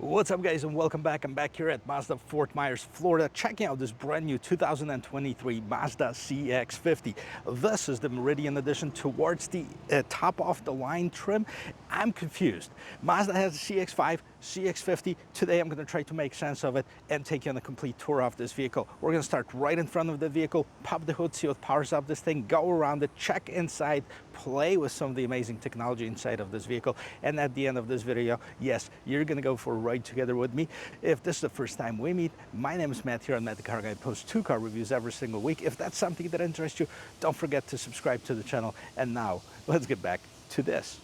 What's up, guys, and welcome back. I'm back here at Mazda Fort Myers, Florida, checking out this brand new 2023 Mazda CX-50. This is the Meridian edition towards the top of the line trim. I'm confused. Mazda has a CX-5, CX-50. Today I'm going to try to make sense of it and take you on a complete tour of this vehicle. We're going to start right in front of the vehicle, pop the hood, see what powers up this thing, go around it, check inside, play with some of the amazing technology inside of this vehicle. And at the end of this video, yes, you're going to go for a ride together with me. If this is the first time we meet, my name is Matt here on Matt the Car Guy. I post 2 car reviews every single week. If that's something that interests you, don't forget to subscribe to the channel. And now, let's get back to this.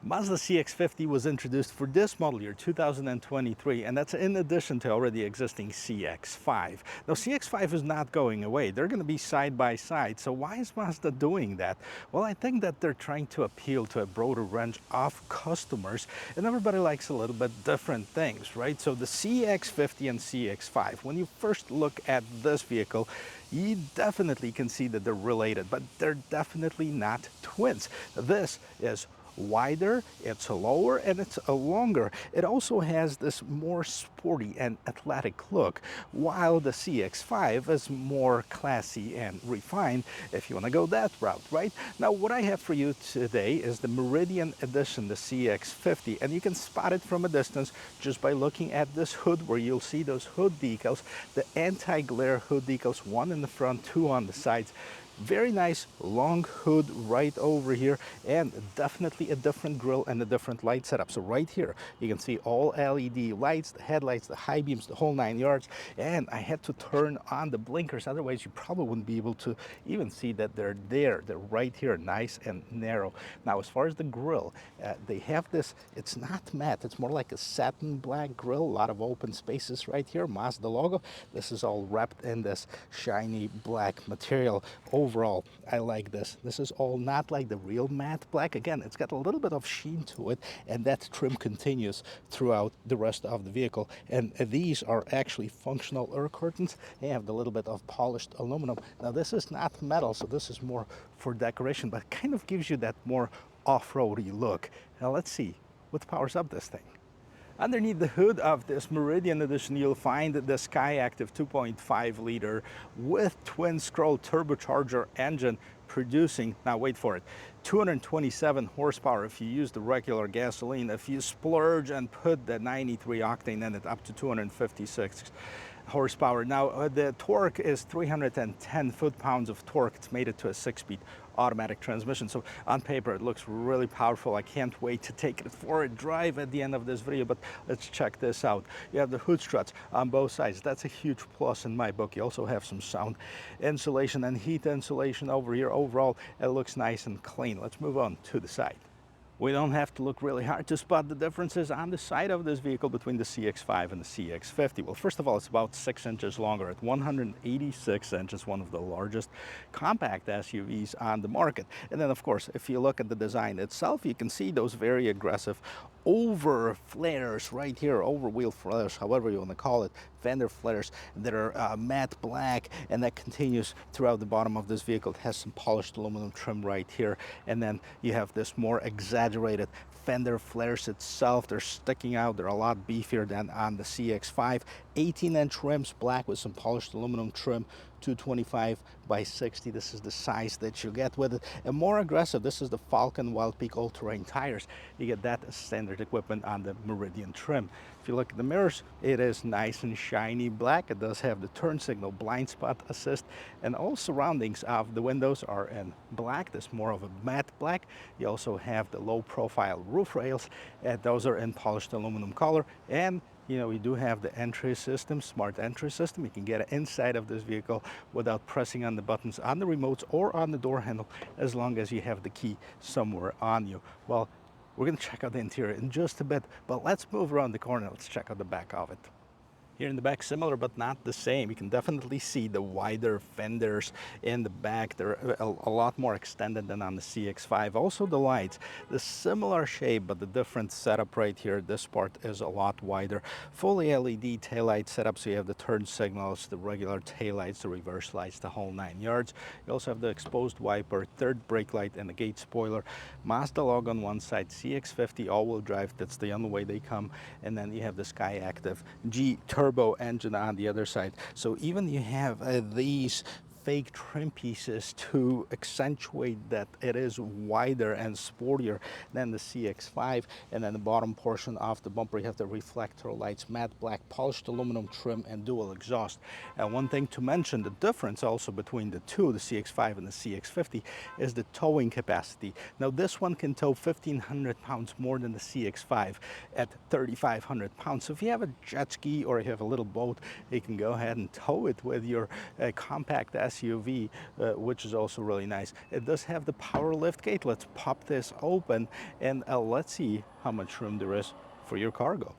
Mazda CX-50 was introduced for this model year, 2023, and that's in addition to already existing CX-5. Now, CX-5 is not going away. They're going to be side by side. So why is Mazda doing that? Well, I think that they're trying to appeal to a broader range of customers, and everybody likes a little bit different things, right? So the CX-50 and CX-5, when you first look at this vehicle, you definitely can see that they're related, but they're definitely not twins. This is wider, it's lower, and it's longer. It also has this more sporty and athletic look, while the CX-5 is more classy and refined, if you want to go that route, right? Now, what I have for you today is the Meridian edition, the CX-50, and you can spot it from a distance just by looking at this hood, where you'll see those hood decals, the anti-glare hood decals, 1 in the front, 2 on the sides. Very nice long hood right over here, and definitely a different grille and a different light setup. So right here you can see all LED lights, the headlights, the high beams, the whole 9 yards. And I had to turn on the blinkers, otherwise you probably wouldn't be able to even see that they're there. They're right here, nice and narrow. Now, as far as the grille, they have this, it's not matte, it's more like a satin black grille, a lot of open spaces right here, Mazda logo. This is all wrapped in this shiny black material. Overall, I like this. This is all not like the real matte black. Again, it's got a little bit of sheen to it, and that trim continues throughout the rest of the vehicle. And these are actually functional air curtains. They have the little bit of polished aluminum. Now, this is not metal, so this is more for decoration, but kind of gives you that more off-roady look. Now, let's see what powers up this thing. Underneath the hood of this Meridian edition, you'll find the Skyactiv 2.5 liter with twin scroll turbocharger engine producing, now wait for it, 227 horsepower if you use the regular gasoline. If you splurge and put the 93 octane in it, up to 256 horsepower. Now, the torque is 310 foot-pounds of torque. It's made it to a 6-speed automatic transmission. So on paper, it looks really powerful. I can't wait to take it for a drive at the end of this video, but let's check this out. You have the hood struts on both sides. That's a huge plus in my book. You also have some sound insulation and heat insulation over here. Overall, it looks nice and clean. Let's move on to the side. We don't have to look really hard to spot the differences on the side of this vehicle between the CX-5 and the CX-50. Well, first of all, it's about 6 inches longer at 186 inches, one of the largest compact SUVs on the market. And then, of course, if you look at the design itself, you can see those very aggressive over flares right here, over wheel flares, however you want to call it, fender flares that are matte black, and that continues throughout the bottom of this vehicle. It has some polished aluminum trim right here, and then you have this more exaggerated fender flares itself. They're sticking out. They're a lot beefier than on the CX-5. 18-inch rims, black with some polished aluminum trim, 225 by 60. This is the size that you get with it. And more aggressive, this is the Falcon Wild Peak all-terrain tires. You get that as standard equipment on the Meridian trim. If you look at the mirrors, it is nice and shiny black. It does have the turn signal, blind spot assist, and all surroundings of the windows are in black. This more of a matte black. You also have the low profile roof rails, and those are in polished aluminum color. And you know, we do have the entry system, smart entry system. You can get inside of this vehicle without pressing on the buttons on the remotes or on the door handle, as long as you have the key somewhere on you. Well, we're going to check out the interior in just a bit, but let's move around the corner. Let's check out the back of it. Here in the back, similar but not the same. You can definitely see the wider fenders in the back. They're a lot more extended than on the CX-5. Also the lights, the similar shape, but the different setup right here. This part is a lot wider. Fully LED taillight setup, so you have the turn signals, the regular taillights, the reverse lights, the whole 9 yards. You also have the exposed wiper, third brake light, and the gate spoiler. Mazda logo on one side, CX-50 all-wheel drive. That's the only way they come. And then you have the Skyactiv G turbo engine on the other side. So even you have these fake trim pieces to accentuate that it is wider and sportier than the CX-5. And then the bottom portion of the bumper, you have the reflector lights, matte black, polished aluminum trim, and dual exhaust. And one thing to mention, the difference also between the two, the CX-5 and the CX-50, is the towing capacity. Now this one can tow 1,500 pounds more than the CX-5 at 3,500 pounds. So if you have a jet ski or you have a little boat, you can go ahead and tow it with your compact SUV, which is also really nice. It does have the power lift gate. Let's pop this open and let's see how much room there is for your cargo.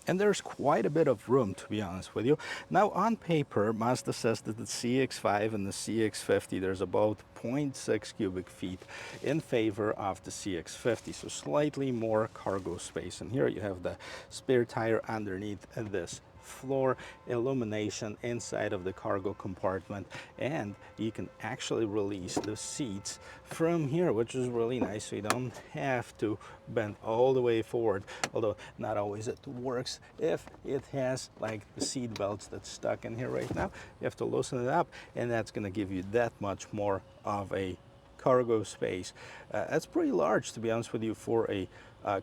And there's quite a bit of room, to be honest with you. Now, on paper, Mazda says that the CX-5 and the CX-50, there's about 0.6 cubic feet in favor of the CX-50, so slightly more cargo space. And here you have the spare tire underneath this floor, illumination inside of the cargo compartment, and you can actually release the seats from here, which is really nice, so you don't have to bend all the way forward, although not always it works. If it has like the seat belts that's stuck in here right now, you have to loosen it up, and that's going to give you that much more of a cargo space. That's pretty large, to be honest with you, for a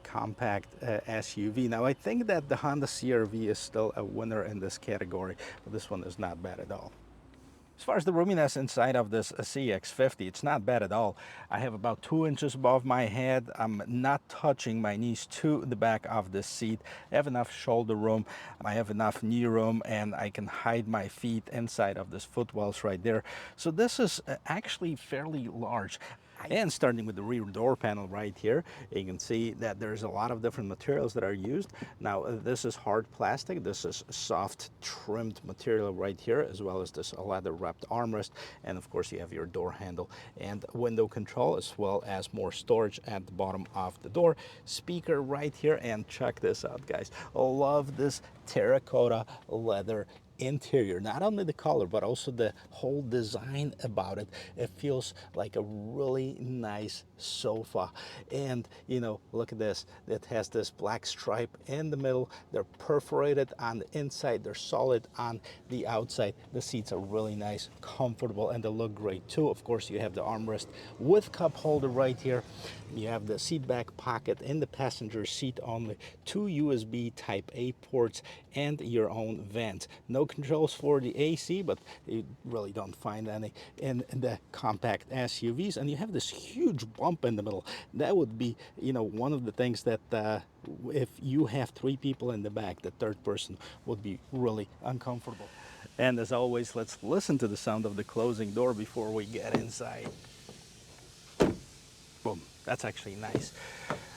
compact SUV. Now, I think that the Honda CR-V is still a winner in this category, but this one is not bad at all. As far as the roominess inside of this CX-50, it's not bad at all. I have about 2 inches above my head. I'm not touching my knees to the back of the seat. I have enough shoulder room. I have enough knee room, and I can hide my feet inside of this footwells right there. So this is actually fairly large. And starting with the rear door panel right here, you can see that there's a lot of different materials that are used. Now, this is hard plastic. This is soft trimmed material right here, as well as this leather wrapped armrest. And of course, you have your door handle and window control, as well as more storage at the bottom of the door. Speaker right here, and check this out, guys. I love this terracotta leather interior. Not only the color, but also the whole design about it. It feels like a really nice sofa. And you know, look at this. It has this black stripe in the middle. They're perforated on the inside. They're solid on the outside. The seats are really nice, comfortable, and they look great too. Of course, you have the armrest with cup holder right here. You have the seat back pocket in the passenger seat only, 2 USB Type A ports, and your own vent. No controls for the AC, but you really don't find any in the compact SUVs. And you have this huge bump in the middle. That would be, you know, one of the things that if you have 3 people in the back, the third person would be really uncomfortable. And as always, let's listen to the sound of the closing door before we get inside. Boom. That's actually nice.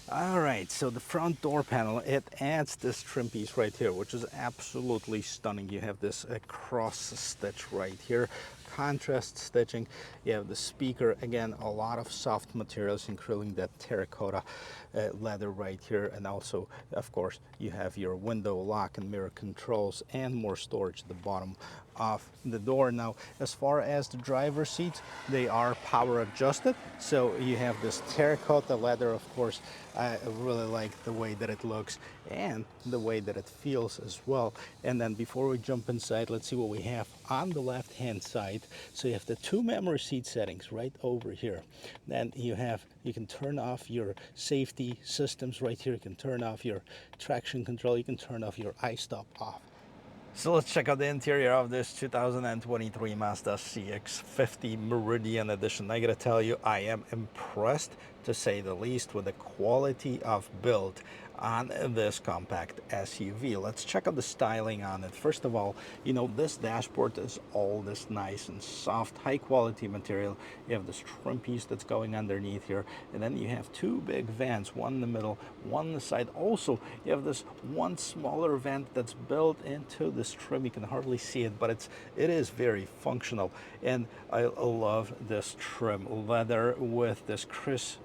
All right, so the front door panel, it adds this trim piece right here, which is absolutely stunning. You have this cross stitch right here, contrast stitching. You have the speaker, again, a lot of soft materials, including that terracotta leather right here. And also, of course, you have your window lock and mirror controls and more storage at the bottom of the door. Now, as far as the driver's seats, they are power adjusted. So you have this terracotta leather, of course. I really like the way that it looks and the way that it feels as well. And then before we jump inside, let's see what we have on the left hand side. So you have the 2 memory seat settings right over here. Then you can turn off your safety systems right here. You can turn off your traction control. You can turn off your iStop off. So let's check out the interior of this 2023 Mazda CX-50 Meridian edition. I gotta tell you, I am impressed, to say the least, with the quality of build on this compact SUV. Let's check out the styling on it. First of all, you know, this dashboard is all this nice and soft, high quality material. You have this trim piece that's going underneath here, and then you have 2 big vents, one in the middle, one on the side. Also, you have this one smaller vent that's built into this trim. You can hardly see it, but it is very functional. And I love this trim, leather with this cross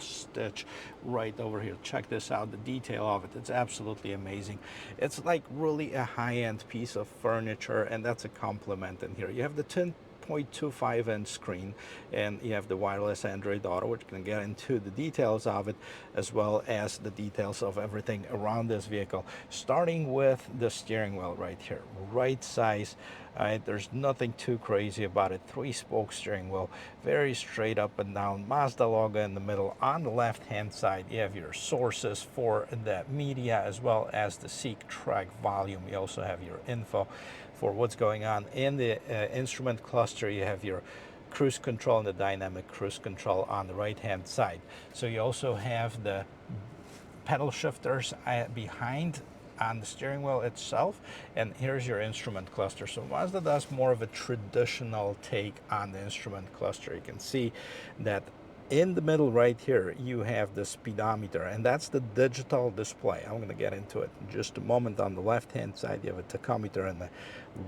stitch right over here. Check this out, the detail of it, it's absolutely amazing. It's like really a high-end piece of furniture, and that's a compliment in here. You have the 10.25-inch screen, and you have the wireless Android Auto, which can get into the details of it, as well as the details of everything around this vehicle, starting with the steering wheel right here, right size. There's nothing too crazy about it. 3-spoke steering wheel, very straight up and down, Mazda logo in the middle. On the left hand side, you have your sources for the media, as well as the Seek Track volume. You also have your info for what's going on in the instrument cluster. You have your cruise control and the dynamic cruise control on the right hand side. So you also have the pedal shifters behind on the steering wheel itself, and here's your instrument cluster. So Mazda does more of a traditional take on the instrument cluster. You can see that in the middle right here you have the speedometer, and that's the digital display. I'm going to get into it in just a moment. On the left hand side you have a tachometer, and the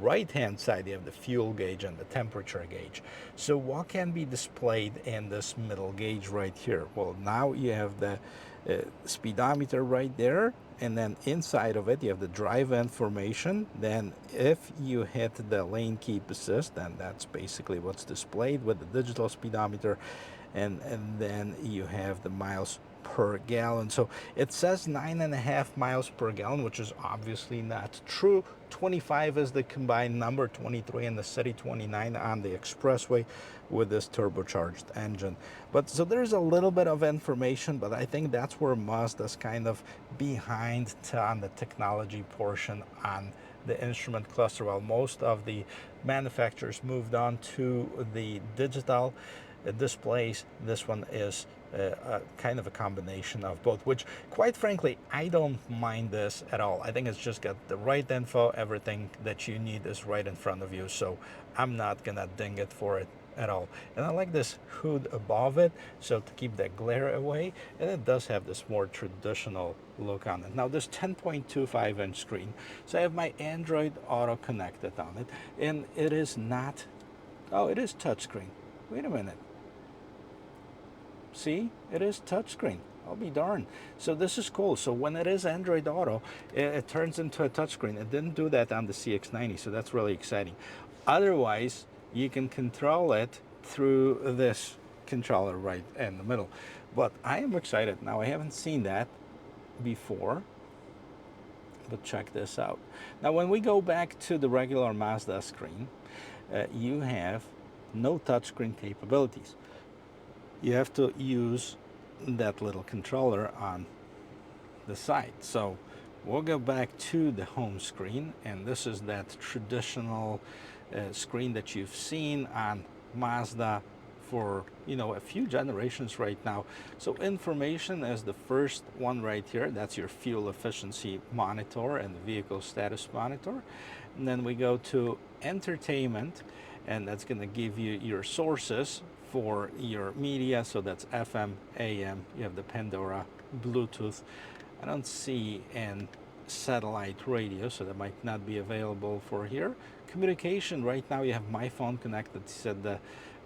right hand side you have the fuel gauge and the temperature gauge. So what can be displayed in this middle gauge right here? Well, now you have the speedometer right there, and then inside of it you have the drive information. Then if you hit the lane keep assist, then that's basically what's displayed with the digital speedometer. And then you have the miles per gallon. So it says 9.5 miles per gallon, which is obviously not true. 25 is the combined number, 23 in the city, 29 on the expressway with this turbocharged engine. But so there's a little bit of information, but I think that's where Mazda's kind of behind on the technology portion on the instrument cluster. While most of the manufacturers moved on to the digital displays, this one is kind of a combination of both, which quite frankly I don't mind this at all. I think it's just got the right info. Everything that you need is right in front of you, so I'm not gonna ding it for it at all. And I like this hood above it, so to keep that glare away, and it does have this more traditional look on it. Now this 10.25-inch screen, so I have my Android Auto connected on it, and it is not, oh, it is touchscreen. Wait a minute. See, it is touchscreen. I'll be darned. So this is cool. So when it is Android Auto, it turns into a touchscreen. It didn't do that on the CX-90, so that's really exciting. Otherwise, you can control it through this controller right in the middle. But I am excited. Now, I haven't seen that before, but check this out. Now, when we go back to the regular Mazda screen, you have no touchscreen capabilities. You have to use that little controller on the side. So we'll go back to the home screen, and this is that traditional screen that you've seen on Mazda for, you know, a few generations right now. So information is the first one right here. That's your fuel efficiency monitor and the vehicle status monitor. And then we go to entertainment, and that's going to give you your sources for your media. So that's FM, AM, you have the Pandora, Bluetooth. I don't see an satellite radio, so that might not be available for here. Communication, right now you have my phone connected to the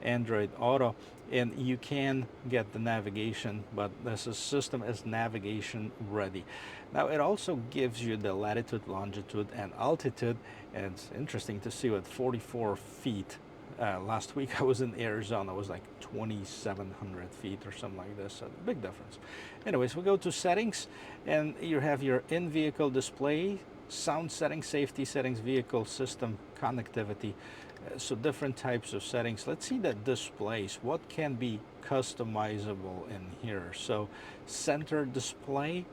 Android Auto, and you can get the navigation, but this system is navigation ready. Now it also gives you the latitude, longitude, and altitude, and it's interesting to see with 44 feet. Last week I was in Arizona, it was like 2,700 feet or something like this, so big difference. Anyways, we go to settings, and you have your in-vehicle display, sound settings, safety settings, vehicle system connectivity, so different types of settings. Let's see the displays, what can be customizable in here. So center display,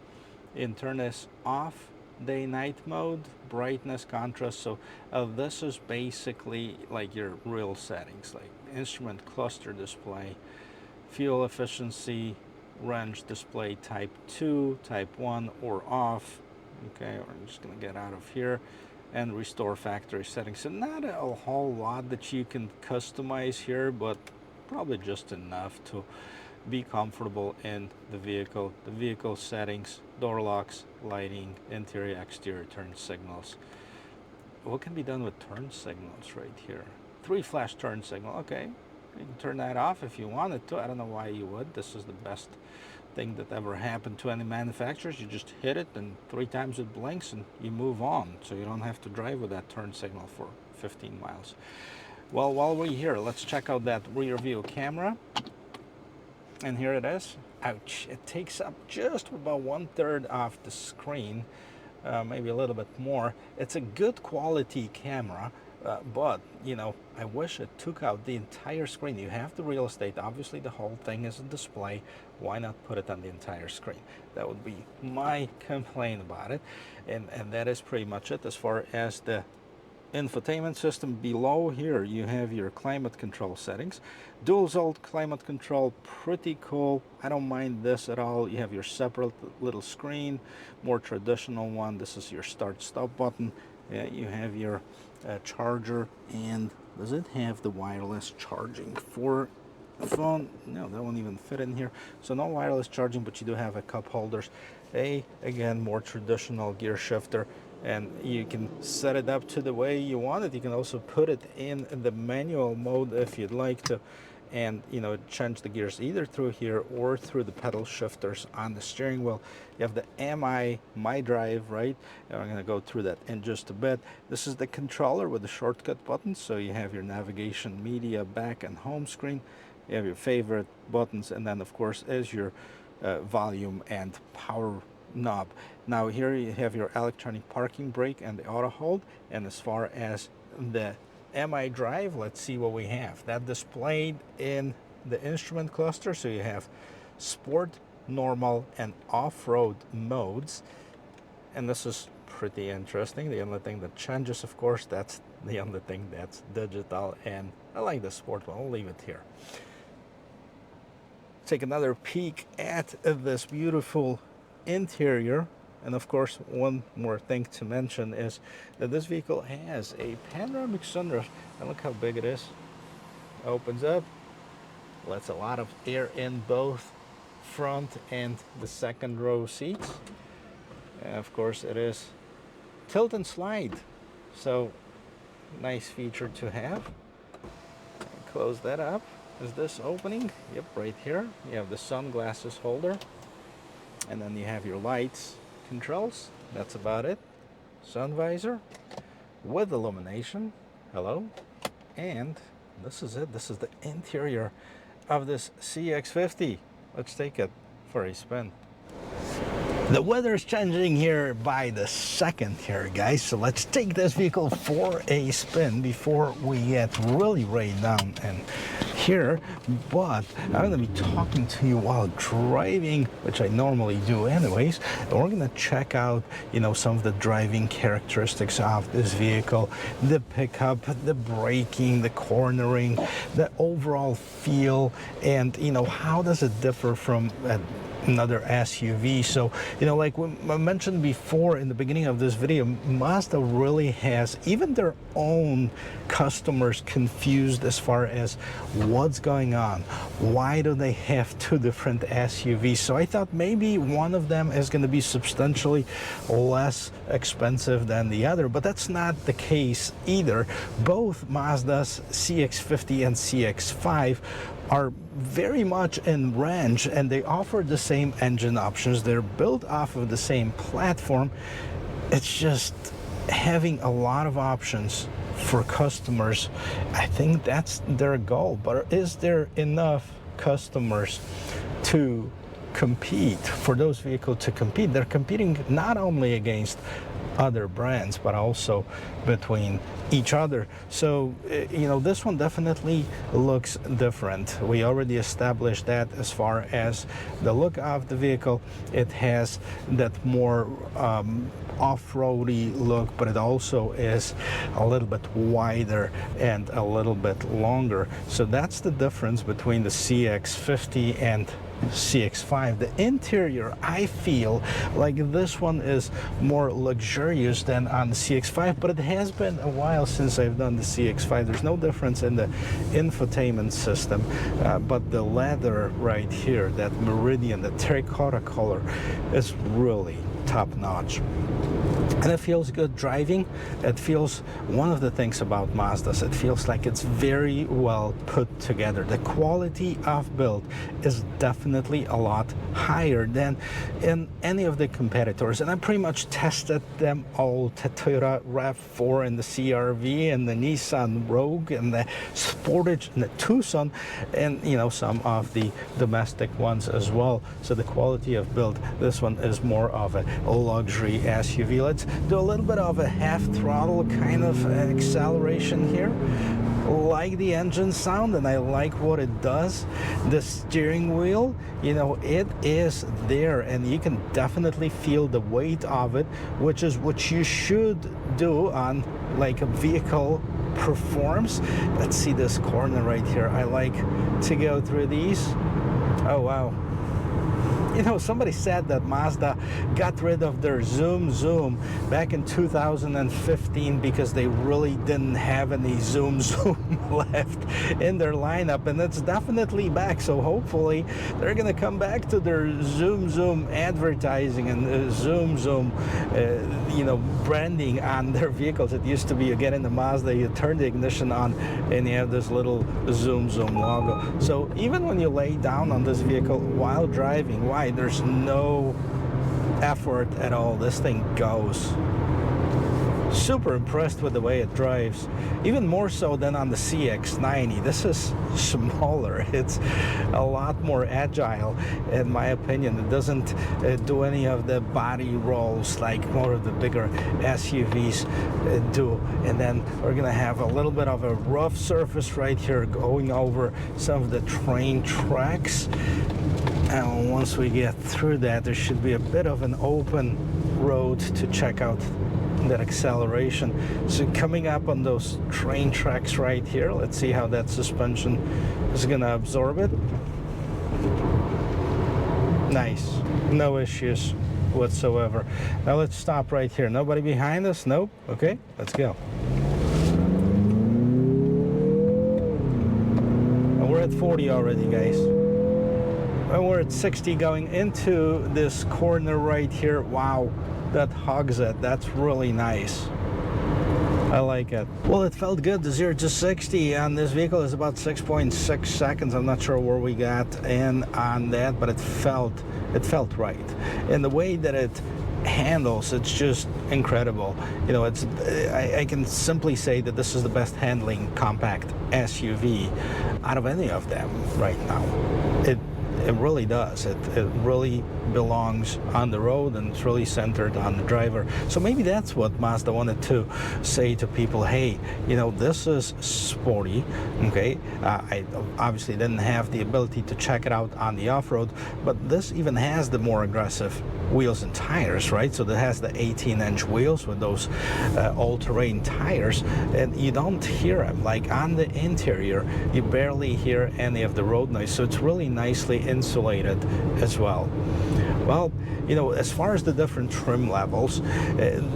turn this off, day night mode, brightness, contrast. So this is basically like your real settings, like instrument cluster display, fuel efficiency, range display type 2, type 1, or off. Okay, we're just gonna get out of here, and restore factory settings. So not a whole lot that you can customize here, but probably just enough to be comfortable in the vehicle. The vehicle settings, door locks, lighting, interior, exterior, turn signals. What can be done with turn signals right here? 3 flash turn signal. Okay, you can turn that off if you wanted to. I don't know why you would. This is the best thing that ever happened to any manufacturers. You just hit it, and 3 times it blinks, and you move on, so you don't have to drive with that turn signal for 15 miles. Well, while we're here, let's check out that rear view camera. And here it is. Ouch, it takes up just about 1/3 of the screen, maybe a little bit more. It's a good quality camera, but you know, I wish it took out the entire screen. You have the real estate, obviously the whole thing is a display. Why not put it on the entire screen? That would be my complaint about it. And that is pretty much it as far as the infotainment system. Below here you have your climate control settings, dual zone climate control, pretty cool. I don't mind this at all. You have your separate little screen, more traditional one. This is your start stop button. You have your charger, and does it have the wireless charging for phone? No, that won't even fit in here. So no wireless charging, but you do have a cup holders. Again, more traditional gear shifter, and you can set it up to the way you want it. You can also put it in the manual mode if you'd like to, and you know, change the gears either through here or through the pedal shifters on the steering wheel. You have the my drive, right? And I'm going to go through that in just a bit. This is the controller with the shortcut buttons, so you have your navigation, media, back and home screen. You have your favorite buttons, and then of course is your volume and power knob. Now here you have your electronic parking brake and the auto hold. And as far as the MI drive, let's see what we have. That displayed in the instrument cluster, so you have sport, normal, and off-road modes. And this is pretty interesting. The only thing that changes, of course, that's the only thing that's digital, and I like the sport one. I'll leave it here. Take another peek at this beautiful interior. And of course, one more thing to mention is that this vehicle has a panoramic sunroof, and look how big it is. Opens up, lets a lot of air in both front and the second row seats. And of course, it is tilt and slide, so nice feature to have. Close that up. Is this opening? Yep, right here. You have the sunglasses holder, and then you have your lights controls. That's about it. Sun visor with illumination. Hello. And this is it. This is the interior of this CX-50. Let's take it for a spin. The weather is changing here by the second here, guys, so let's take this vehicle for a spin before we get really right down in here. But I'm going to be talking to you while driving, which I normally do anyways, and we're going to check out, you know, some of the driving characteristics of this vehicle, the pickup, the braking, the cornering, the overall feel, and you know, how does it differ from another SUV. So, you know, like I mentioned before in the beginning of this video, Mazda really has even their own customers confused as far as what's going on. Why do they have two different SUVs? So I thought maybe one of them is going to be substantially less expensive than the other, but that's not the case either. Both Mazda's CX-50 and CX-5 are very much in range, and they offer the same engine options. They're built off of the same platform. It's just having a lot of options for customers. I think that's their goal, but is there enough customers to compete, for those vehicles to compete? They're competing not only against other brands, but also between each other. So, you know, this one definitely looks different. We already established that as far as the look of the vehicle. It has that more off-roady look, but it also is a little bit wider and a little bit longer. So that's the difference between the CX-50 and CX-5. The interior, I feel like this one is more luxurious than on the CX-5, but it has been a while since I've done the CX-5. There's no difference in the infotainment system, but the leather right here, that Meridian, the terracotta color, is really top-notch. And it feels good driving. It feels, one of the things about Mazdas, it feels like it's very well put together. The quality of build is definitely a lot higher than in any of the competitors. And I pretty much tested them all, the Toyota RAV4 and the CR-V and the Nissan Rogue and the Sportage and the Tucson, and, you know, some of the domestic ones as well. So the quality of build, this one is more of a luxury SUV. Let's do a little bit of a half throttle kind of acceleration here. Like the engine sound, and I like what it does. The steering wheel, you know, it is there, and you can definitely feel the weight of it, which is what you should do on like a vehicle performs. Let's see this corner right here. I like to go through these. Oh wow. You know, somebody said that Mazda got rid of their zoom back in 2015 because they really didn't have any zoom left in their lineup, and it's definitely back. So hopefully they're gonna come back to their zoom advertising and zoom you know, branding on their vehicles. It used to be, you get in the Mazda, you turn the ignition on and you have this little zoom logo. So even when you lay down on this vehicle while driving, there's no effort at all. This thing goes. Super impressed with the way it drives, even more so than on the CX-90. This is smaller. It's a lot more agile, in my opinion. It doesn't do any of the body rolls like more of the bigger SUVs do. And then we're gonna have a little bit of a rough surface right here going over some of the train tracks. And once we get through that, there should be a bit of an open road to check out that acceleration. So coming up on those train tracks right here, let's see how that suspension is gonna absorb it. Nice, no issues whatsoever. Now let's stop right here. Nobody behind us? Nope. Okay, let's go. And we're at 40 already, guys. And we're at 60 going into this corner right here. Wow, that hogs it. That's really nice. I like it. Well, it felt good. The 0 to 60 on this vehicle is about 6.6 seconds. I'm not sure where we got in on that, but it felt right. And the way that it handles, it's just incredible. You know, it's I can simply say that this is the best handling compact SUV out of any of them right now. It really does. It really belongs on the road, and it's really centered on the driver. So maybe that's what Mazda wanted to say to people. Hey, you know, this is sporty, okay? I obviously didn't have the ability to check it out on the off-road, but this even has the more aggressive wheels and tires, right? So it has the 18-inch wheels with those all-terrain tires, and you don't hear them. Like on the interior, you barely hear any of the road noise. So it's really nicely insulated as well. Well, you know, as far as the different trim levels,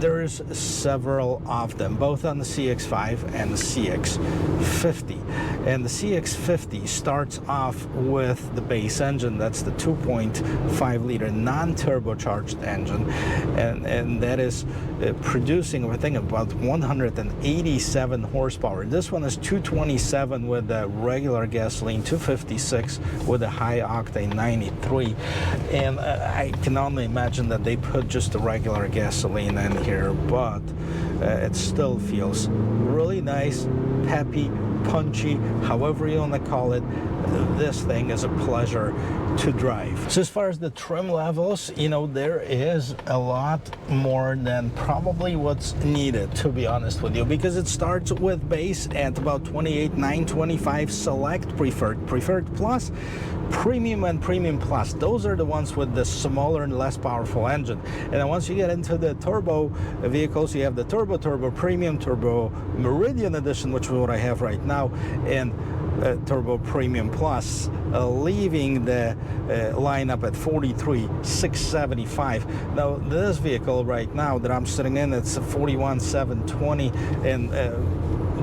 there's several of them, both on the CX-5 and the CX-50. And the CX-50 starts off with the base engine. That's the 2.5-liter non-turbocharged engine, and that is producing, I think, about 187 horsepower. This one is 227 with the regular gasoline, 256 with a high-octane 93, and I can only imagine that they put just the regular gasoline in here, but it still feels really nice, peppy, punchy, however you want to call it. This thing is a pleasure to drive. So as far as the trim levels, you know, there is a lot more than probably what's needed, to be honest with you, because it starts with base at about 28,925, select, preferred plus, premium, and premium plus. Those are the ones with the smaller and less powerful engine. And then once you get into the turbo vehicles, you have the turbo premium, turbo Meridian edition, which is what I have right now, and turbo premium plus, leaving the lineup at 43,675. Now this vehicle right now that I'm sitting in, it's a 41,720, and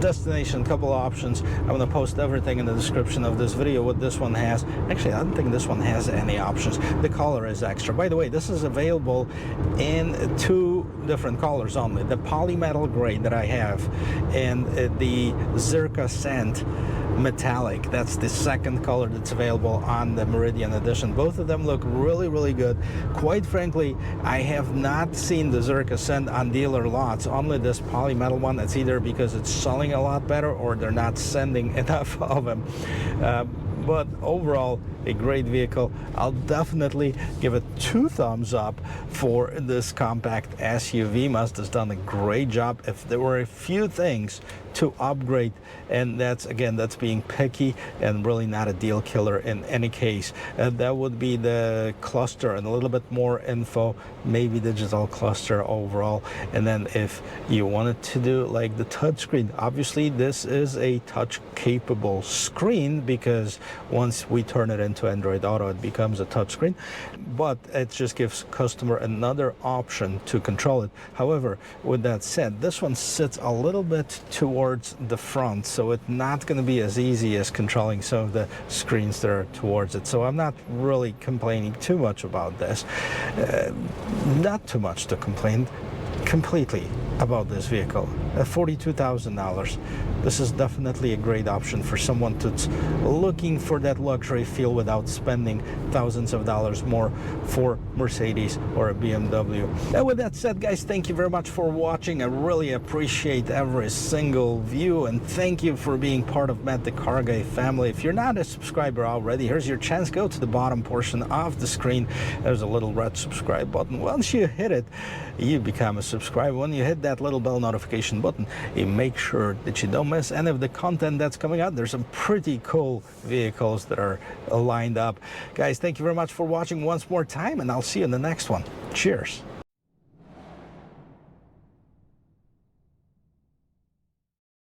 destination, couple of options. I'm going to post everything in the description of this video what this one has. Actually, I don't think this one has any options. The color is extra. By the way, this is available in 2 different colors only. The polymetal gray that I have, and the Zirca Sand metallic. That's the second color that's available on the Meridian edition. Both of them look really, really good. Quite frankly, I have not seen the Zirca Sand on dealer lots, only this polymetal one. It's either because it's selling a lot better or they're not sending enough of them. But overall, a great vehicle. I'll definitely give it 2 thumbs up for this compact SUV. Mazda's done a great job. If there were a few things to upgrade, and that's, again, that's being picky and really not a deal killer in any case, that would be the cluster and a little bit more info, maybe digital cluster overall. And then if you wanted to do like the touchscreen, obviously this is a touch capable screen, because once we turn it into Android Auto, it becomes a touchscreen, but it just gives customer another option to control it. However, with that said, this one sits a little bit towards the front, so it's not going to be as easy as controlling some of the screens that are towards it. So I'm not really complaining too much about this. Not too much to complain completely about this vehicle. At $42,000, this is definitely a great option for someone that's looking for that luxury feel without spending thousands of dollars more for Mercedes or a BMW. And with that said, guys, thank you very much for watching. I really appreciate every single view, and thank you for being part of Matt the Carguy family. If you're not a subscriber already, here's your chance. Go to the bottom portion of the screen. There's a little red subscribe button. Once you hit it, you become a subscriber. When you hit that little bell notification button, you make sure that you don't miss any of the content that's coming out. There's some pretty cool vehicles that are lined up. Guys, thank you very much for watching once more time, and I'll see you in the next one. Cheers.